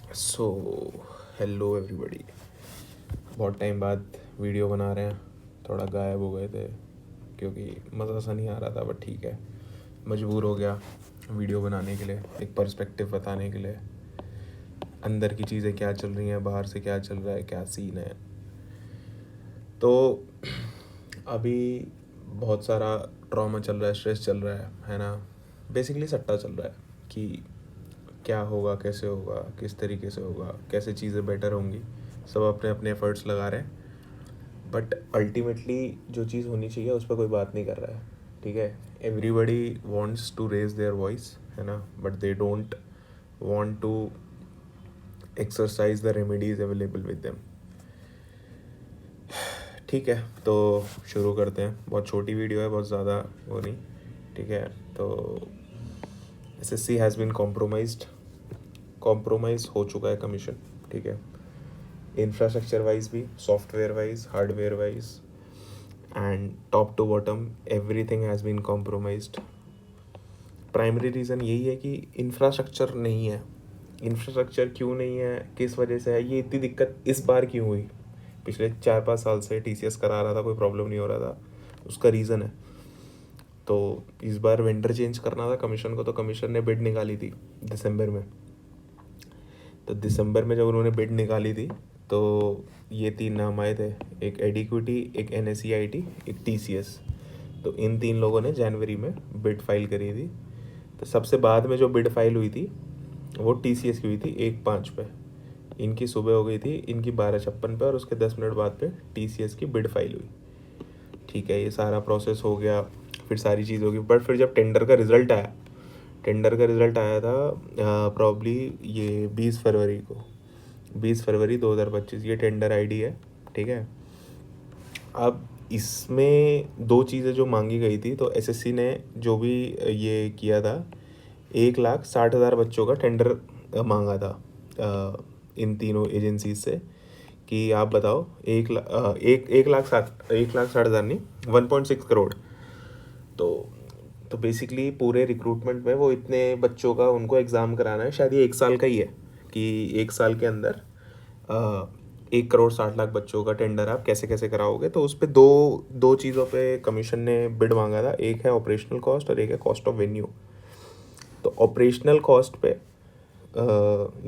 So hello everybody. बहुत time बाद video बना रहे हैं। थोड़ा गायब हो गए थे क्योंकि मज़ा सा नहीं आ रहा था, बट ठीक है, मजबूर हो गया वीडियो बनाने के लिए, एक पर्सपेक्टिव बताने के लिए, अंदर की चीज़ें क्या चल रही हैं, बाहर से क्या चल रहा है, क्या सीन है। तो अभी बहुत सारा ट्रॉमा चल रहा है, स्ट्रेस चल रहा है ना। बेसिकली सट्टा चल रहा है कि क्या होगा, कैसे होगा, किस तरीके से होगा, कैसे चीज़ें बेटर होंगी। सब अपने अपने एफर्ट्स लगा रहे हैं, बट अल्टीमेटली जो चीज़ होनी चाहिए उस पर कोई बात नहीं कर रहा है। ठीक है, everybody wants to raise their voice, है ना, but they don't want to exercise the remedies available with them. ठीक है, तो शुरू करते हैं। बहुत छोटी वीडियो है, बहुत ज़्यादा वो नहीं। ठीक है, तो एसएससी हैज़ बीन कॉम्प्रोमाइज़ हो चुका है कमीशन। ठीक है, इंफ्रास्ट्रक्चर वाइज भी, software wise, hardware wise, and top to bottom everything has been compromised. Primary reason यही है कि इंफ्रास्ट्रक्चर नहीं है। इंफ्रास्ट्रक्चर क्यों नहीं है, किस वजह से है, ये इतनी दिक्कत इस बार क्यों हुई। पिछले 4-5 साल से टीसीएस करा रहा था, कोई प्रॉब्लम नहीं हो रहा था, उसका रीज़न है। तो इस बार वेंडर चेंज करना था कमीशन को, तो कमीशन ने बिड निकाली थी दिसंबर में। तो दिसंबर में जब उन्होंने बिड निकाली थी तो ये 3 नाम आए थे, एक एडिक्विटी, एक एनएसईआईटी, एक टीसीएस। तो इन 3 लोगों ने जनवरी में बिड फाइल करी थी। तो सबसे बाद में जो बिड फाइल हुई थी वो टीसीएस की हुई थी 1/5 पे। इनकी सुबह हो गई थी, इनकी 12:56 पे, और उसके 10 मिनट बाद पे टीसीएस की बिड फाइल हुई। ठीक है, ये सारा प्रोसेस हो गया, फिर सारी चीज़ होगी। बट फिर जब टेंडर का रिज़ल्ट आया था प्रॉब्ली ये 20 फरवरी को, 20 फरवरी 2025 ये टेंडर आईडी है। ठीक है, अब इसमें 2 चीज़ें जो मांगी गई थी, तो एसएससी ने जो भी ये किया था, 1,60,000 बच्चों का टेंडर मांगा था इन तीनों एजेंसीज से कि आप बताओ, 1,60,000 नहीं, 1.6 करोड़। तो तो बेसिकली पूरे रिक्रूटमेंट में वो इतने बच्चों का उनको एग्ज़ाम कराना है। शायद ये 1 साल का ही है कि 1 साल के अंदर 1,60,00,000 बच्चों का टेंडर आप कैसे कैसे कराओगे। तो उस पर दो दो चीज़ों पे कमीशन ने बिड मांगा था, एक है ऑपरेशनल कॉस्ट और एक है कॉस्ट ऑफ वेन्यू। तो ऑपरेशनल कॉस्ट पे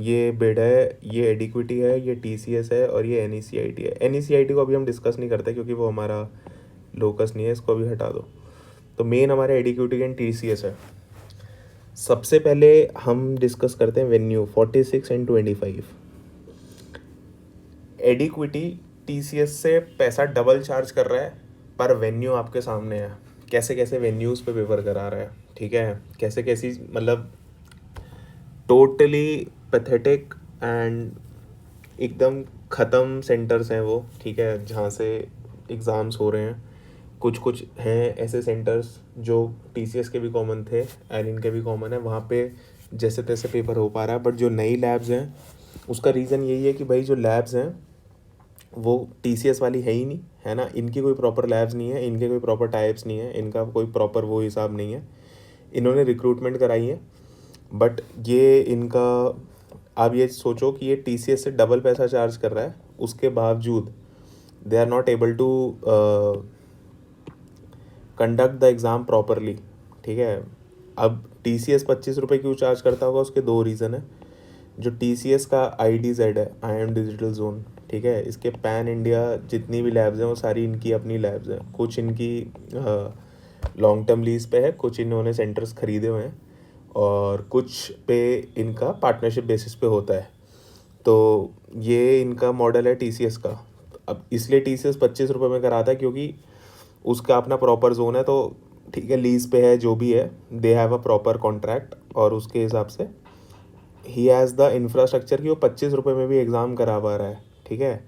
ये बिड है, ये एडिक्विटी है, ये टीसीएस है, और ये एनईसीआईटी है। एनईसीआईटी को अभी हम डिस्कस नहीं करते क्योंकि वो हमारा लोकस नहीं है, इसको अभी हटा दो। तो मेन हमारे एडिक्विटी एंड टीसीएस है। सबसे पहले हम डिस्कस करते हैं वेन्यू 46 एंड 25। एडिक्विटी टीसीएस से पैसा डबल चार्ज कर रहा है, पर वेन्यू आपके सामने है, कैसे कैसे वेन्यूज़ पे पेपर करा रहा है। ठीक है, कैसे कैसी, मतलब टोटली पैथेटिक एंड एकदम ख़त्म सेंटर्स हैं वो। ठीक है, जहाँ से एग्ज़ाम्स हो रहे हैं। कुछ कुछ हैं ऐसे सेंटर्स जो टीसीएस के भी कॉमन थे एंड इनके भी कॉमन है, वहाँ पे जैसे तैसे पेपर हो पा रहा है। बट जो नई लैब्स हैं उसका रीज़न यही है कि भाई जो लैब्स हैं वो टीसीएस वाली है ही नहीं, है ना। इनकी कोई प्रॉपर लैब्स नहीं है, इनके कोई प्रॉपर टाइप्स नहीं है, इनका कोई प्रॉपर वो हिसाब नहीं है। इन्होंने रिक्रूटमेंट कराई है, बट ये इनका, आप ये सोचो कि ये टीसीएस से डबल पैसा चार्ज कर रहा है, उसके बावजूद they are not able to conduct the exam properly. ठीक है, अब टीसीएस 25 रुपये क्यों चार्ज करता होगा, उसके 2 रीज़न है। जो टीसीएस का IDZ है, IIM डिजिटल जोन, ठीक है, इसके पैन इंडिया जितनी भी लैब्स हैं वो सारी इनकी अपनी लैब्स हैं। कुछ इनकी लॉन्ग टर्म लीज पे है, कुछ इन्होंने सेंटर्स खरीदे हुए हैं, और कुछ पे इनका पार्टनरशिप बेसिस पे होता है। तो ये इनका मॉडल है टीसीएस का। अब इसलिए टीसीएस 25 रुपये में कराता है क्योंकि उसका अपना प्रॉपर जोन है। तो ठीक है, लीज पे है, जो भी है, they have a proper contract, और उसके हिसाब से ही हैज़ द इंफ्रास्ट्रक्चर कि वो 25 रुपये में भी एग्ज़ाम करा पा रहा है। ठीक है,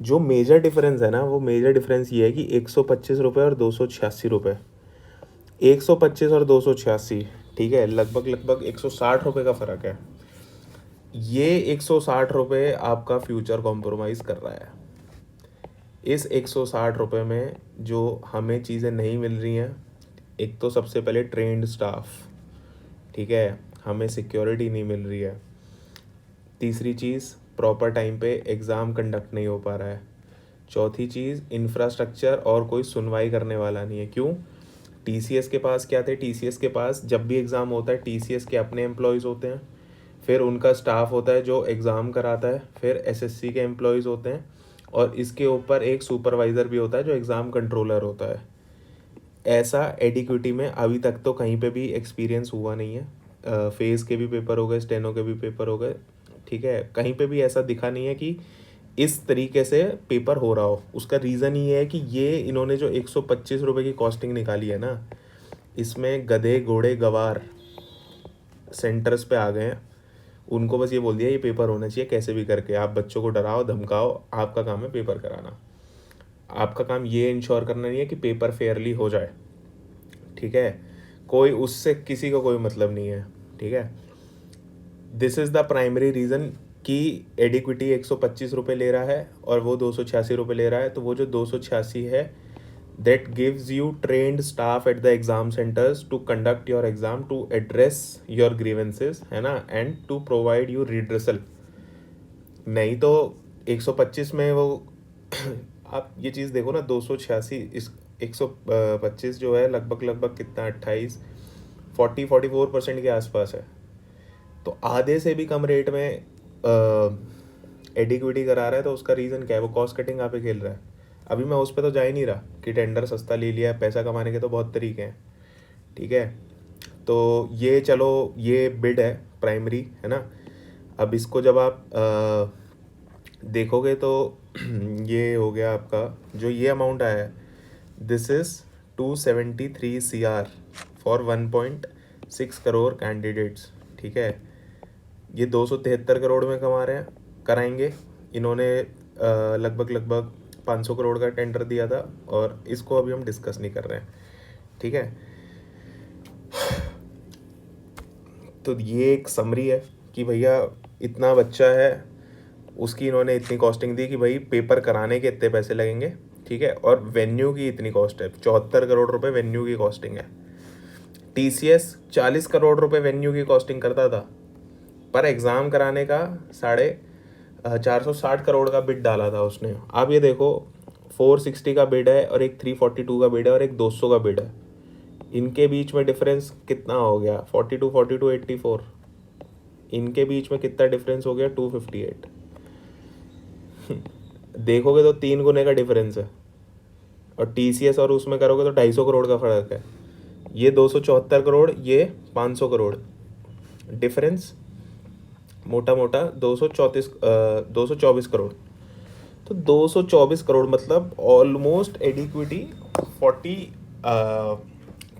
जो मेजर डिफरेंस है ना, वो मेजर डिफरेंस ये है कि 125 रुपये और 286 रुपये, 125 और 286, ठीक है, लगभग लगभग 160 रुपये का फ़र्क है। ये 160 रुपये आपका फ्यूचर कॉम्प्रोमाइज़ कर रहा है। इस 160 रुपये में जो हमें चीज़ें नहीं मिल रही हैं, एक तो सबसे पहले ट्रेंड स्टाफ, ठीक है, हमें सिक्योरिटी नहीं मिल रही है, तीसरी चीज़, प्रॉपर टाइम पे एग्ज़ाम कंडक्ट नहीं हो पा रहा है। चौथी चीज़, इंफ्रास्ट्रक्चर और कोई सुनवाई करने वाला नहीं है। क्यों? टीसीएस के पास क्या थे, टीसीएस के पास जब भी एग्ज़ाम होता है टीसीएस के अपने एम्प्लॉयज़ होते हैं, फिर उनका स्टाफ होता है जो एग्ज़ाम कराता है, फिर एसएससी के एम्प्लॉयज़ होते हैं, और इसके ऊपर एक सुपरवाइज़र भी होता है जो एग्ज़ाम कंट्रोलर होता है। ऐसा एडिक्विटी में अभी तक तो कहीं पे भी एक्सपीरियंस हुआ नहीं है। फेज़ के भी पेपर हो गए, स्टेनो के भी पेपर हो गए, ठीक है, कहीं पे भी ऐसा दिखा नहीं है कि इस तरीके से पेपर हो रहा हो। उसका रीज़न ये है कि ये इन्होंने जो 125 रुपये की कॉस्टिंग निकाली है ना, इसमें गधे घोड़े गवार सेंटर्स पे आ गए हैं। उनको बस ये बोल दिया ये पेपर होना चाहिए कैसे भी करके, आप बच्चों को डराओ धमकाओ, आपका काम है पेपर कराना। आपका काम ये इंश्योर करना नहीं है कि पेपर फेयरली हो जाए, ठीक है। कोई उससे किसी को कोई मतलब नहीं है, ठीक है। This is the primary reason कि एडिक्विटी 125 रुपये ले रहा है और वो 286 रुपये ले रहा है। तो वो जो 286 है, that gives you trained staff at the exam centres to conduct your exam, to address your grievances, है ना, and to provide you redressal. नहीं तो 125 में वो आप ये चीज़ देखो ना, 286 इस 125 जो है लगभग लगभग कितना 44% के आसपास है। तो आधे से भी कम रेट में एडिक्विटी करा रहा है। तो उसका रीज़न क्या है? वो कॉस्ट कटिंग आप पे खेल रहा है। अभी मैं उस पर तो जा ही नहीं रहा कि टेंडर सस्ता ले लिया, पैसा कमाने के तो बहुत तरीके हैं, ठीक है। तो ये चलो ये बिड है प्राइमरी, है ना। अब इसको जब आप देखोगे तो ये हो गया आपका जो ये अमाउंट आया है, this is 273 CR for 1.6 crore candidates, ठीक है। ये 273 करोड़ में कमा रहे हैं, कराएंगे। इन्होंने लगभग लगभग 500 करोड़ का टेंडर दिया था, और इसको अभी हम डिस्कस नहीं कर रहे हैं, ठीक है। तो ये एक समरी है कि भैया इतना बच्चा है, उसकी इन्होंने इतनी कॉस्टिंग दी कि भाई पेपर कराने के इतने पैसे लगेंगे, ठीक है। और वेन्यू की इतनी कॉस्ट है, 74 करोड़ रुपए वेन्यू की कॉस्टिंग है। टीसीएस 40 करोड़ रुपए वेन्यू की कॉस्टिंग करता था, पर एग्ज़ाम कराने का 460 करोड़ का बिड डाला था उसने। आप ये देखो, 460 का बिड है और एक 342 का बिड है और एक 200 का बिड है। इनके बीच में डिफरेंस कितना हो गया? 42 42 84। इनके बीच में कितना डिफरेंस हो गया? 258। देखोगे तो 3 गुने का डिफरेंस है, और टीसीएस और उसमें करोगे तो 250 करोड़ का फ़र्क है। ये 274 करोड़, ये 500 करोड़ डिफरेंस, मोटा मोटा 224 करोड़। तो 224 करोड़ मतलब ऑलमोस्ट एडिक्विटी 40,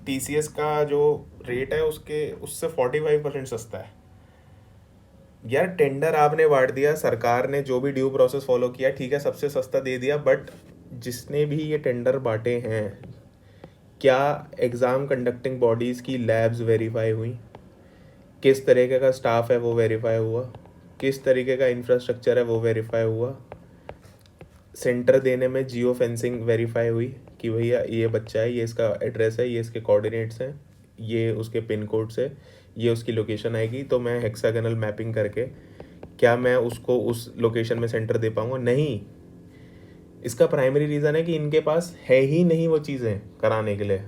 टीसीएस का जो रेट है उससे 45% सस्ता है। यार टेंडर आपने बांट दिया, सरकार ने जो भी ड्यू प्रोसेस फॉलो किया, ठीक है, सबसे सस्ता दे दिया, बट जिसने भी ये टेंडर बांटे हैं, क्या एग्ज़ाम कंडक्टिंग बॉडीज़ की लैब्स वेरीफाई हुई? किस तरीके का स्टाफ है वो वेरीफाई हुआ? किस तरीके का इंफ्रास्ट्रक्चर है वो वेरीफाई हुआ? सेंटर देने में जियो फेंसिंग वेरीफाई हुई कि भैया ये बच्चा है, ये इसका एड्रेस है, ये इसके कोऑर्डिनेट्स हैं, ये उसके पिन कोड से ये उसकी लोकेशन आएगी, तो मैं हेक्सागोनल मैपिंग करके क्या मैं उसको उस लोकेशन में सेंटर दे पाऊँगा? नहीं। इसका प्राइमरी रीज़न है कि इनके पास है ही नहीं वो चीज़ें कराने के लिए।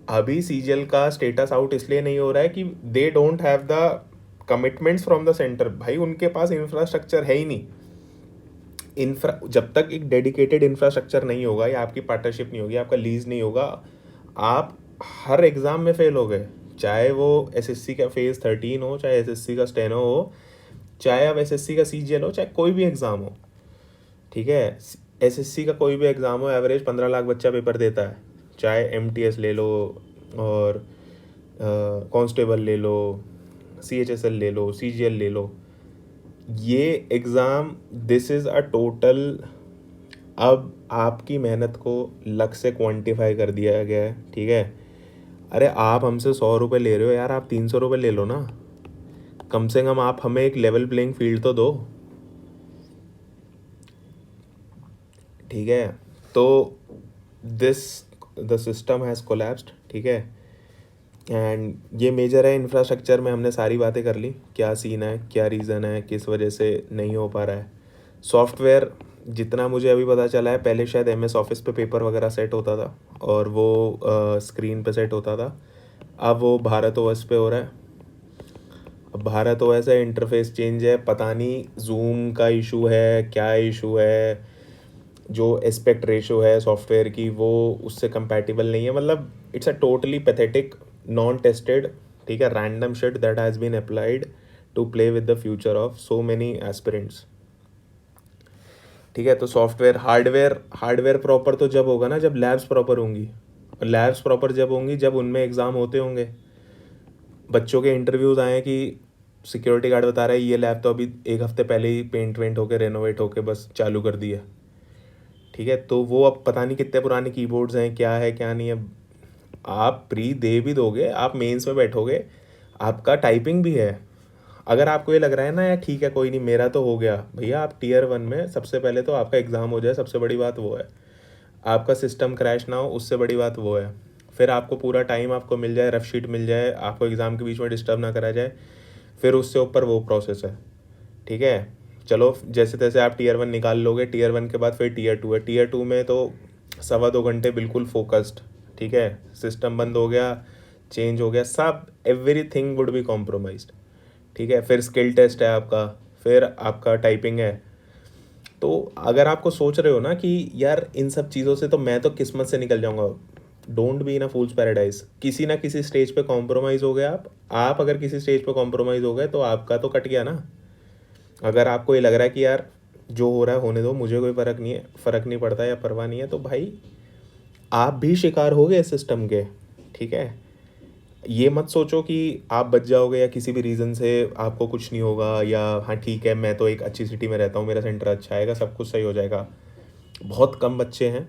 अभी सीजीएल का स्टेटस आउट इसलिए नहीं हो रहा है कि they don't have the commitments from the centre. भाई उनके पास इंफ्रास्ट्रक्चर है ही नहीं। जब तक एक डेडिकेटेड इंफ्रास्ट्रक्चर नहीं होगा, या आपकी पार्टनरशिप नहीं होगी, आपका लीज नहीं होगा, आप हर एग्ज़ाम में फेल हो गए। चाहे वो एसएससी का फेज़ 13 हो, चाहे एसएससी का स्टेनो हो, चाहे अब एसएससी का सीजीएल हो, चाहे कोई भी एग्ज़ाम हो, ठीक है। एसएससी का कोई भी एग्ज़ाम हो, एवरेज 15 लाख बच्चा पेपर देता है। चाहे एमटीएस ले लो, और कांस्टेबल ले लो, सीएचएसएल ले लो, सीजीएल ले लो, ये exam this is a total. अब आपकी मेहनत को लक्ष्य से क्वांटिफाई कर दिया गया है, ठीक है। अरे आप हमसे 100 रुपये ले रहे हो यार, आप 300 रुपये ले लो ना, कम से कम आप हमें एक लेवल प्लेइंग फील्ड तो दो, ठीक है। तो this the system has collapsed, ठीक है। एंड ये मेजर है इंफ्रास्ट्रक्चर में, हमने सारी बातें कर ली, क्या सीन है, क्या रीज़न है, किस वजह से नहीं हो पा रहा है। सॉफ्टवेयर जितना मुझे अभी पता चला है, पहले शायद MS ऑफिस पे पेपर वगैरह सेट होता था और वो स्क्रीन पे सेट होता था, अब वो भारत ओएस पे हो रहा है। अब भारत ओएस है, इंटरफेस चेंज है, पता नहीं जूम का इशू है, क्या इशू है, जो एस्पेक्ट रेशो है सॉफ्टवेयर की वो उससे कंपैटिबल नहीं है। मतलब it's a totally pathetic, non tested, ठीक है, random shit that has been applied to play with the future of so many aspirants. ठीक है, तो सॉफ्टवेयर हार्डवेयर हार्डवेयर प्रॉपर तो जब होगा ना, जब लैब्स प्रॉपर होंगी, और लैब्स प्रॉपर जब होंगी जब उनमें एग्ज़ाम होते होंगे। बच्चों के इंटरव्यूज़ आए कि सिक्योरिटी गार्ड बता रहा है ये लैब तो अभी 1 हफ्ते पहले ही पेंट वेंट होके रेनोवेट होके बस चालू कर दिया। ठीक है, तो वो अब पता नहीं कितने पुराने कीबोर्ड्स हैं, क्या है क्या नहीं है। आप प्री दे भी दोगे, आप मेंस में बैठोगे, आपका टाइपिंग भी है। अगर आपको ये लग रहा है ना यार ठीक है कोई नहीं मेरा तो हो गया, भैया आप Tier 1 में सबसे पहले तो आपका एग्ज़ाम हो जाए, सबसे बड़ी बात वो है। आपका सिस्टम क्रैश ना हो, उससे बड़ी बात वो है। फिर आपको पूरा टाइम आपको मिल जाए, रफ शीट मिल जाए, आपको एग्ज़ाम के बीच में डिस्टर्ब ना करा जाए, फिर उससे ऊपर वो प्रोसेस है। ठीक है, चलो जैसे तैसे आप Tier 1 निकाल लोगे, Tier 1 के बाद फिर Tier 2 है। Tier 2 में तो 1.25 घंटे बिल्कुल फोकस्ड। ठीक है, सिस्टम बंद हो गया, चेंज हो गया, सब एवरीथिंग वुड बी कॉम्प्रोमाइज्ड। ठीक है, फिर स्किल टेस्ट है आपका, फिर आपका टाइपिंग है। तो अगर आपको सोच रहे हो ना कि यार इन सब चीज़ों से तो मैं तो किस्मत से निकल जाऊंगा, don't be in a fools paradise. किसी ना किसी स्टेज पे कॉम्प्रोमाइज़ हो गए आप अगर किसी स्टेज पे कॉम्प्रोमाइज़ हो गए तो आपका तो कट गया ना। अगर आपको ये लग रहा है कि यार जो हो रहा है होने दो, मुझे कोई फ़र्क नहीं है, फ़र्क नहीं पड़ता या परवाह नहीं है, तो भाई आप भी शिकार हो गए सिस्टम के। ठीक है, ये मत सोचो कि आप बच जाओगे या किसी भी रीज़न से आपको कुछ नहीं होगा, या हाँ ठीक है मैं तो एक अच्छी सिटी में रहता हूँ, मेरा सेंटर अच्छा आएगा, सब कुछ सही हो जाएगा। बहुत कम बच्चे हैं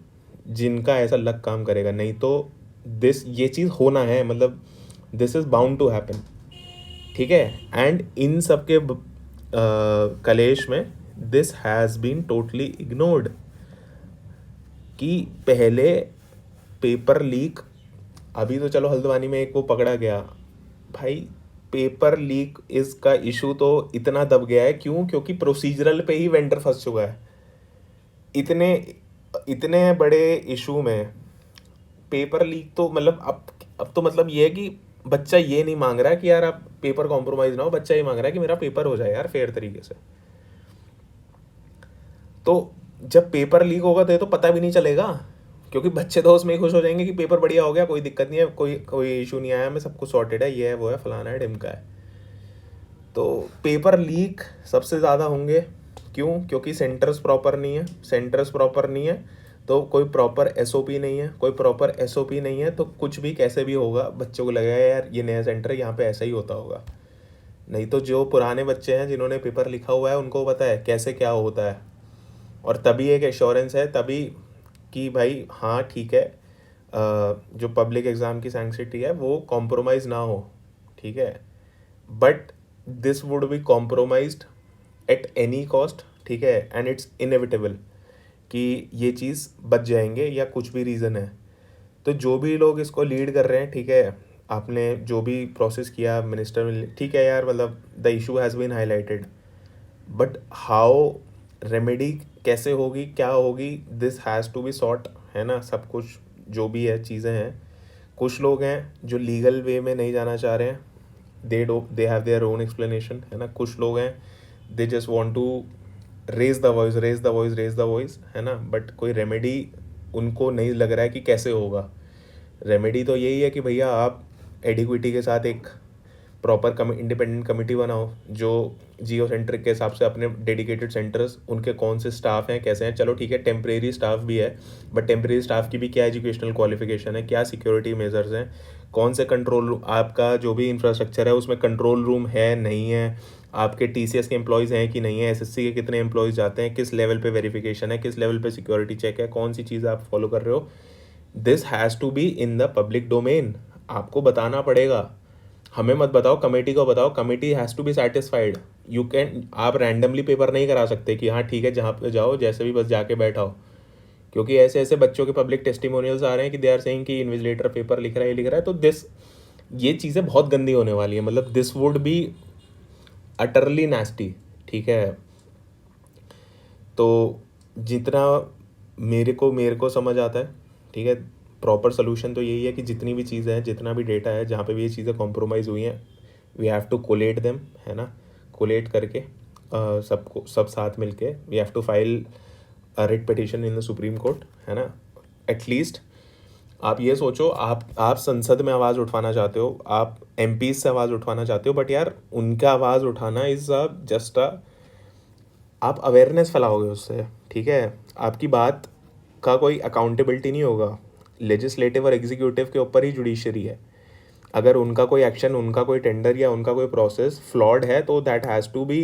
जिनका ऐसा लक काम करेगा, नहीं तो ये चीज़ होना है, मतलब this is bound to happen. ठीक है, एंड इन सब के कलेश में this has been totally ignored कि पहले पेपर लीक, अभी तो चलो हल्द्वानी में एक वो पकड़ा गया, भाई पेपर लीक इसका इशू तो इतना दब गया है, क्यों? क्योंकि प्रोसीजरल पे ही वेंडर फंस चुका है। इतने इतने बड़े इशू में पेपर लीक तो मतलब अब तो मतलब ये है कि बच्चा ये नहीं मांग रहा है कि यार आप पेपर कॉम्प्रोमाइज ना हो, बच्चा ये मांग रहा है कि मेरा पेपर हो जाए यार फेयर तरीके से। तो जब पेपर लीक होगा तो ये तो पता भी नहीं चलेगा, क्योंकि बच्चे तो उसमें ही खुश हो जाएंगे कि पेपर बढ़िया हो गया, कोई दिक्कत नहीं है, कोई कोई इशू नहीं आया, मैं सब कुछ सॉर्टेड है, ये है वो है फलाना है ढिमका है। तो पेपर लीक सबसे ज़्यादा होंगे, क्यों? क्योंकि सेंटर्स प्रॉपर नहीं है, सेंटर्स प्रॉपर नहीं है तो कोई प्रॉपर SOP नहीं है, कोई प्रॉपर SOP नहीं है तो कुछ भी कैसे भी होगा, बच्चों को लगेगा यार ये नया सेंटर है यहाँ पे ऐसा ही होता होगा। नहीं तो जो पुराने बच्चे हैं जिन्होंने पेपर लिखा हुआ है उनको पता है कैसे क्या होता है, और तभी एक एश्योरेंस है तभी कि भाई हाँ ठीक है, जो पब्लिक एग्ज़ाम की सैंक्टिटी है वो कॉम्प्रोमाइज़ ना हो। ठीक है, but this would be compromised at any cost. ठीक है, एंड इट्स इनएविटेबल कि ये चीज़ बच जाएंगे या कुछ भी रीज़न है। तो जो भी लोग इसको लीड कर रहे हैं, ठीक है, आपने जो भी प्रोसेस किया मिनिस्टर में, ठीक है यार, मतलब the issue has been highlighted, but how remedy कैसे होगी, क्या होगी, this has to be sort, है ना। सब कुछ जो भी है चीज़ें हैं, कुछ लोग हैं जो लीगल वे में नहीं जाना चाह रहे हैं, they have their own explanation, है ना। कुछ लोग हैं they just want to raise the voice, raise the voice, raise the voice, है ना। बट कोई रेमेडी उनको नहीं लग रहा है कि कैसे होगा। रेमेडी तो यही है कि भैया आप एडिक्विटी के साथ एक प्रॉपर इंडिपेंडेंट कमिटी बनाओ जो जियो सेंट्रिक के हिसाब से अपने डेडिकेटेड सेंटर्स, उनके कौन से स्टाफ हैं, कैसे हैं। चलो ठीक है, टेम्परेरी स्टाफ भी है, बट टेम्परेरी स्टाफ की भी क्या एजुकेशनल क्वालिफिकेशन है, क्या सिक्योरिटी मेजर्स हैं, कौन से कंट्रोल रूम, आपका जो भी इंफ्रास्ट्रक्चर है उसमें कंट्रोल रूम है नहीं है, आपके TCS के एम्प्लॉयज़ हैं कि नहीं है, SSC के कितने एम्प्लॉयज़ जाते हैं, किस लेवल पे वेरिफिकेशन है, किस लेवल पे सिक्योरिटी चेक है, कौन सी चीज़ आप फॉलो कर रहे हो। This has to be in the public domain, आपको बताना पड़ेगा। हमें मत बताओ, कमेटी को बताओ, committee has to be satisfied. You can, आप रैंडमली पेपर नहीं करा सकते कि हाँ ठीक है जहाँ पे जाओ जैसे भी बस जाके बैठाओ, क्योंकि ऐसे ऐसे बच्चों के पब्लिक टेस्टिमोनियल्स आ रहे हैं कि दे आर सेइंग कि इन्विजिलेटर पेपर लिख रहा है, लिख रहा है। तो दिस ये चीज़ें बहुत गंदी होने वाली है, मतलब this would be utterly nasty, ठीक है। तो जितना मेरे को समझ आता है, ठीक है, प्रॉपर सोल्यूशन तो यही है कि जितनी भी चीज़ें हैं, जितना भी डेटा है, जहाँ पे भी ये चीज़ें कॉम्प्रोमाइज़ हुई हैं, we have to collate them, है ना, कोलेट करके सबको सब साथ मिलके we have to file writ petition in the supreme court, है ना। एटलीस्ट आप ये सोचो, आप संसद में आवाज़ उठवाना चाहते हो, आप एमपी से आवाज़ उठवाना चाहते हो, बट यार उनका आवाज़ उठाना इज़ जस्ट आप अवेयरनेस फैलाओगे उससे, ठीक है। आपकी बात का कोई अकाउंटेबिलिटी नहीं होगा, लेजिस्लेटिव और एग्जीक्यूटिव के ऊपर ही जुडिशरी है। अगर उनका कोई एक्शन, उनका कोई टेंडर या उनका कोई प्रोसेस फ्लॉड है तो that has to be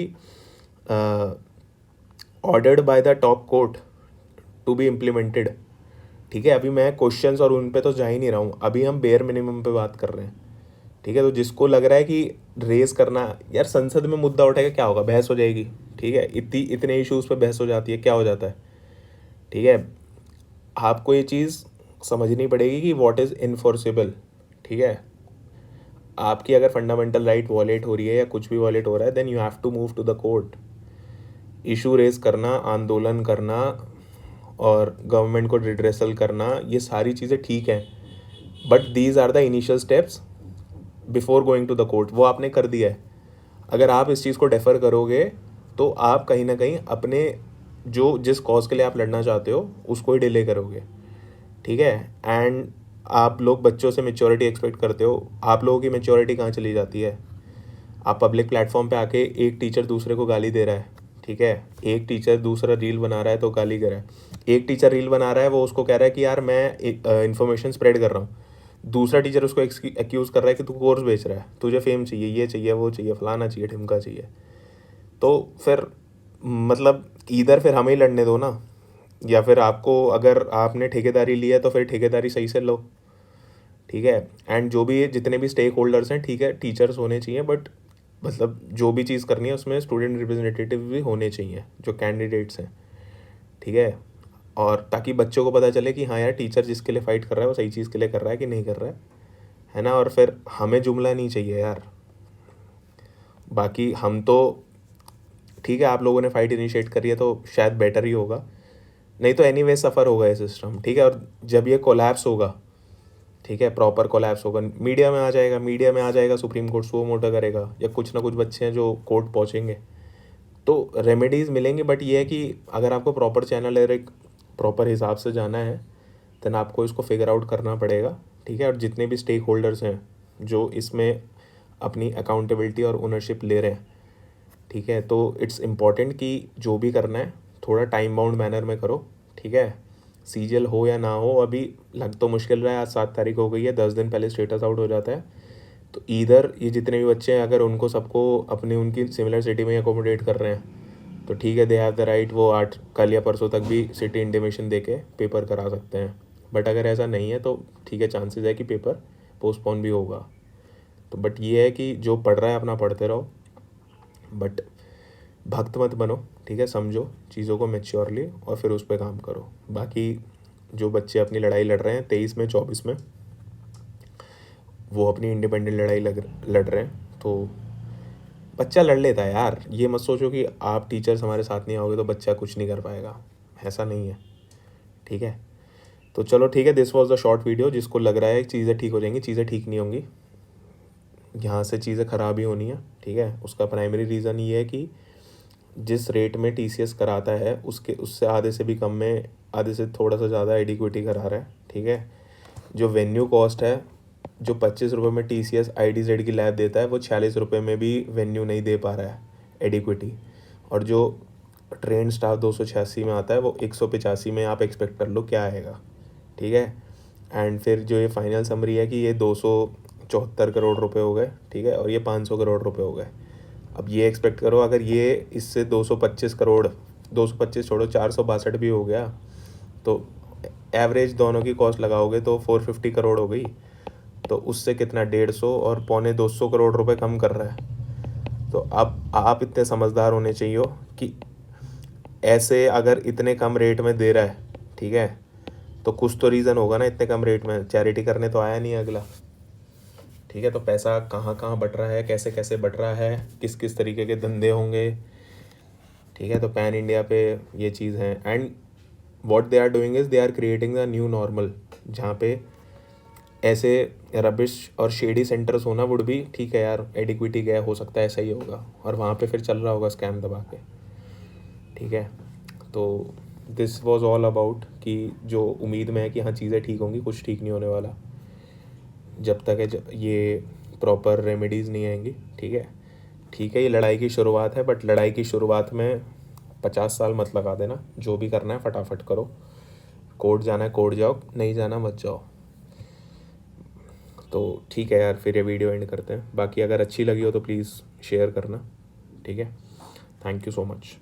ordered by the top court to be implemented, ठीक है। अभी मैं क्वेश्चंस और उन पे तो जा ही नहीं रहा हूँ, अभी हम बेयर मिनिमम पे बात कर रहे हैं, ठीक है। तो जिसको लग रहा है कि रेस करना, यार संसद में मुद्दा उठेगा क्या होगा, बहस हो जाएगी, ठीक है। इतने इश्यूज़ पे बहस हो जाती है, क्या हो जाता है, ठीक है। आपको ये चीज़ समझनी पड़ेगी कि व्हाट इज़ इन्फोर्सेबल, ठीक है। आपकी अगर फंडामेंटल राइट वॉलेट हो रही है या कुछ भी वॉलेट हो रहा है, then you have to move to the court. Issue raise करना, आंदोलन करना और गवर्नमेंट को रिड्रेसल करना, ये सारी चीज़ें ठीक हैं, but these are the initial steps before going to the court. वो आपने कर दिया है। अगर आप इस चीज़ को डेफर करोगे तो आप कहीं ना कहीं अपने जो जिस कॉज के लिए आप लड़ना चाहते हो उसको ही डिले करोगे, ठीक है। एंड आप लोग बच्चों से मेच्योरिटी एक्सपेक्ट करते हो, आप लोगों की मेच्योरिटी कहाँ चली जाती है। आप पब्लिक प्लेटफॉर्म पे आके एक टीचर दूसरे को गाली दे रहा है, ठीक है, एक टीचर दूसरा रील बना रहा है तो गाली कर रहा है। एक टीचर रील बना रहा है, वो उसको कह रहा है कि यार मैं इन्फॉर्मेशन स्प्रेड कर रहा हूँ, दूसरा टीचर उसको एक्यूज़ कर रहा है कि तू कोर्स बेच रहा है, तुझे फेम चाहिए, ये चाहिए, वो चाहिए, फलाना चाहिए, ढिमका चाहिए। तो फिर मतलब इधर फिर हमें ही लड़ने दो ना, या फिर आपको अगर आपने ठेकेदारी ली है तो फिर ठेकेदारी सही से लो, ठीक है। एंड जो भी जितने भी स्टेक होल्डर्स हैं, ठीक है, टीचर्स होने चाहिए, बट मतलब जो भी चीज़ करनी है उसमें स्टूडेंट रिप्रेजेंटेटिव भी होने चाहिए जो कैंडिडेट्स हैं, ठीक है। और ताकि बच्चों को पता चले कि हाँ यार टीचर जिसके लिए फ़ाइट कर रहा है वो सही चीज़ के लिए कर रहा है कि नहीं कर रहा है ना। और फिर हमें जुमला नहीं चाहिए यार। बाकी हम तो ठीक है, आप लोगों ने फ़ाइट इनिशिएट करी है तो शायद बेटर ही होगा, नहीं तो एनीवे सफ़र होगा ये सिस्टम, ठीक है। और जब ये कोलैप्स होगा, ठीक है, प्रॉपर कोलैप्स होगा, मीडिया में आ जाएगा, सुप्रीम कोर्ट सो मोटा करेगा, या कुछ ना कुछ बच्चे हैं जो कोर्ट पहुंचेंगे, तो रेमेडीज़ मिलेंगी। बट ये है कि अगर आपको प्रॉपर चैनल और एक प्रॉपर हिसाब से जाना है देन आपको इसको फिगर आउट करना पड़ेगा, ठीक है। और जितने भी स्टेक होल्डर्स हैं जो इसमें अपनी अकाउंटेबिलिटी और ओनरशिप ले रहे हैं, ठीक है, तो इट्स इम्पॉर्टेंट कि जो भी करना है थोड़ा टाइम बाउंड मैनर में करो, ठीक है। सीजीएल हो या ना हो, अभी लग तो मुश्किल रहा है, आज 7 तारीख हो गई है, 10 दिन पहले स्टेटस आउट हो जाता है। तो इधर ये जितने भी बच्चे हैं अगर उनको सबको अपनी उनकी सिमिलर सिटी में अकोमोडेट कर रहे हैं तो ठीक है, दे हैव द राइट, वो 8 कल या परसों तक भी सिटी इंटीमेशन दे के पेपर करा सकते हैं। बट अगर ऐसा नहीं है तो ठीक है, चांसेस है कि पेपर पोस्टपोन भी होगा। तो बट ये है कि जो पढ़ रहा है अपना पढ़ते रहो, बट भक्त मत बनो, ठीक है। समझो चीज़ों को मेच्योरली और फिर उस पर काम करो। बाकी जो बच्चे अपनी लड़ाई लड़ रहे हैं 23 में 24 में, वो अपनी इंडिपेंडेंट लड़ाई लड़ रहे हैं, तो बच्चा लड़ लेता है यार। ये मत सोचो कि आप टीचर्स हमारे साथ नहीं आओगे तो बच्चा कुछ नहीं कर पाएगा, ऐसा नहीं है, ठीक है। तो चलो ठीक है, this was the short video. जिसको लग रहा है चीज़ें ठीक हो जाएंगी, चीज़ें ठीक नहीं होंगी, यहाँ से चीज़ें ख़राब ही होनी है, ठीक है। उसका प्राइमरी रीज़न ये है कि जिस रेट में टीसीएस कराता है उससे आधे से भी कम में, आधे से थोड़ा सा ज़्यादा एडिक्विटी करा रहा है, ठीक है। जो वेन्यू कॉस्ट है, जो 25 रुपये में टीसीएस आईडीजेड की लैब देता है, वो 46 रुपये में भी वेन्यू नहीं दे पा रहा है एडिक्विटी। और जो ट्रेन स्टाफ 286 में आता है वो 185 में आप एक्सपेक्ट कर लो क्या आएगा, ठीक है। एंड फिर जो ये फाइनल समरी है कि ये 274 करोड़ रुपए हो गए, ठीक है, और ये 500 करोड़ रुपए हो गए। अब ये एक्सपेक्ट करो अगर ये इससे 225 करोड़, 225 छोड़ो, 462 भी हो गया, तो एवरेज दोनों की कॉस्ट लगाओगे तो 450 करोड़ हो गई। तो उससे कितना 150 और 250 करोड़ रुपए कम कर रहा है। तो अब आप इतने समझदार होने चाहिए हो कि ऐसे अगर इतने कम रेट में दे रहा है, ठीक है, तो कुछ तो रीज़न होगा ना, इतने कम रेट में चैरिटी करने तो आया नहीं अगला, ठीक है, तो पैसा कहाँ कहाँ बट रहा है, कैसे कैसे बट रहा है, किस किस तरीके के धंधे होंगे, ठीक है। तो पैन इंडिया पे ये चीज़ है। And what they are doing is they are creating the new normal, जहाँ पे ऐसे रबिश और शेडी सेंटर्स होना वुड भी ठीक है यार, एडिक्विटी गया हो सकता है ऐसा ही होगा, और वहाँ पे फिर चल रहा होगा स्कैम दबा के, ठीक है। तो दिस वॉज ऑल अबाउट कि जो उम्मीद में है कि हाँ चीज़ें ठीक होंगी, कुछ ठीक नहीं होने वाला जब तक है ये प्रॉपर रेमेडीज़ नहीं आएंगी, ठीक है। ये लड़ाई की शुरुआत है, बट लड़ाई की शुरुआत में 50 साल मत लगा देना, जो भी करना है फटाफट करो। कोर्ट जाना है कोर्ट जाओ, नहीं जाना मत जाओ। तो ठीक है यार, फिर ये वीडियो एंड करते हैं। बाकी अगर अच्छी लगी हो तो प्लीज़ शेयर करना, ठीक है। Thank you so much.